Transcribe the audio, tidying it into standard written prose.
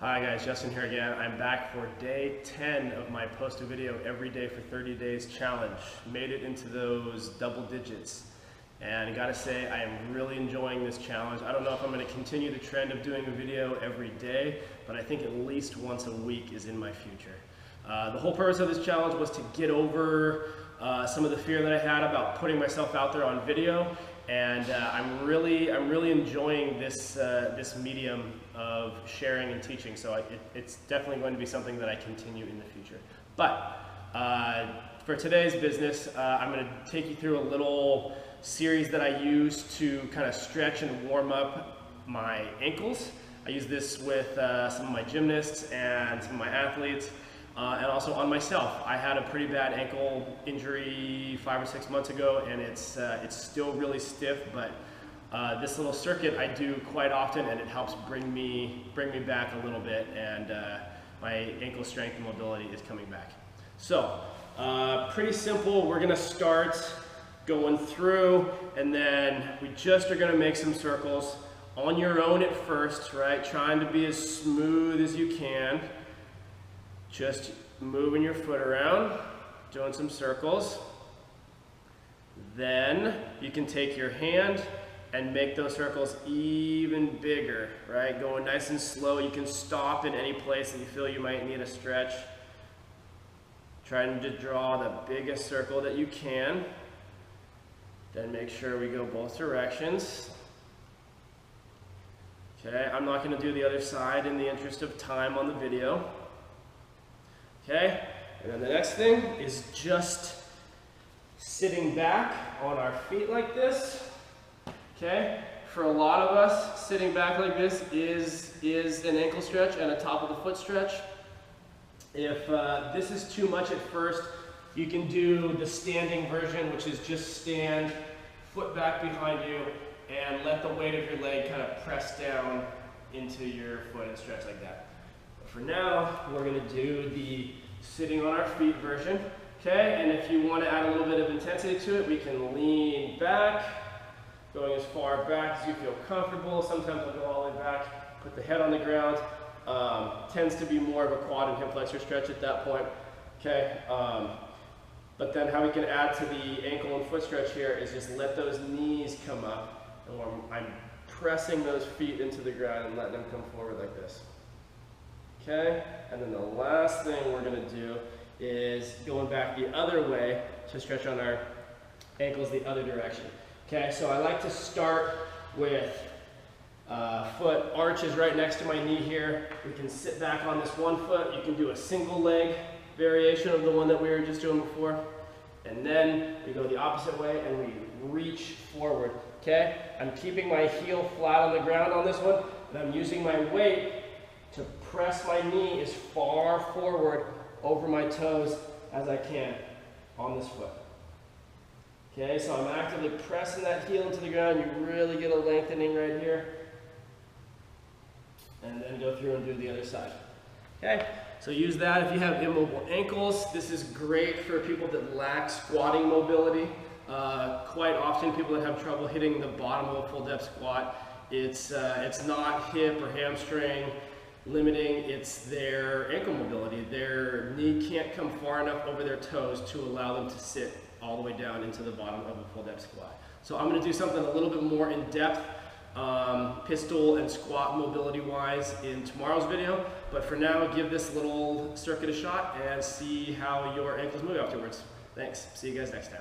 Hi guys, Justin here again. I'm back for day 10 of my post a video every day for 30 days challenge. Made it into those double digits. And I gotta say, I am really enjoying this challenge. I don't know if I'm gonna continue the trend of doing a video every day, but I think at least once a week is in my future. The whole purpose of this challenge was to get over some of the fear that I had about putting myself out there on video. And I'm really enjoying this medium of sharing and teaching. So it's definitely going to be something that I continue in the future. But for today's business, I'm going to take you through a little series that I use to kind of stretch and warm up my ankles. I use this with some of my gymnasts and some of my athletes. And also on myself. I had a pretty bad ankle injury 5 or 6 months ago, and it's still really stiff, but this little circuit I do quite often, and it helps bring me back a little bit, and my ankle strength and mobility is coming back. So pretty simple. We're gonna start going through, and then we just are gonna make some circles on your own at first, right? Trying to be as smooth as you can. Just moving your foot around, doing some circles. Then you can take your hand and make those circles even bigger, right? Going nice and slow. You can stop in any place that you feel you might need a stretch. Trying to draw the biggest circle that you can. Then make sure we go both directions. Okay, I'm not going to do the other side in the interest of time on the video. Okay, and then the next thing is just sitting back on our feet like this. Okay, for a lot of us, sitting back like this is an ankle stretch and a top of the foot stretch. If this is too much at first, you can do the standing version, which is just stand, foot back behind you, and let the weight of your leg kind of press down into your foot and stretch like that. For now, we're going to do the sitting on our feet version, okay? And if you want to add a little bit of intensity to it, we can lean back, going as far back as you feel comfortable. Sometimes we'll go all the way back, put the head on the ground. Tends to be more of a quad and hip flexor stretch at that point, okay? But then how we can add to the ankle and foot stretch here is just let those knees come up, and I'm pressing those feet into the ground and letting them come forward like this. Okay, and then the last thing we're going to do is going back the other way to stretch on our ankles the other direction. Okay, so I like to start with foot arches right next to my knee here. We can sit back on this one foot. You can do a single leg variation of the one that we were just doing before. And then we go the opposite way and we reach forward. Okay, I'm keeping my heel flat on the ground on this one, and I'm using my weight to press my knee as far forward over my toes as I can on this foot. Okay, so I'm actively pressing that heel into the ground. You really get a lengthening right here. And then go through and do the other side. Okay, so use that if you have immobile ankles. This is great for people that lack squatting mobility. Quite often people that have trouble hitting the bottom of a full depth squat, it's not hip or hamstring limiting, it's their ankle mobility. Their knee can't come far enough over their toes to allow them to sit all the way down into the bottom of a full depth squat. So I'm going to do something a little bit more in depth, pistol and squat mobility wise in tomorrow's video. But for now, give this little circuit a shot and see how your ankles move afterwards. Thanks. See you guys next time.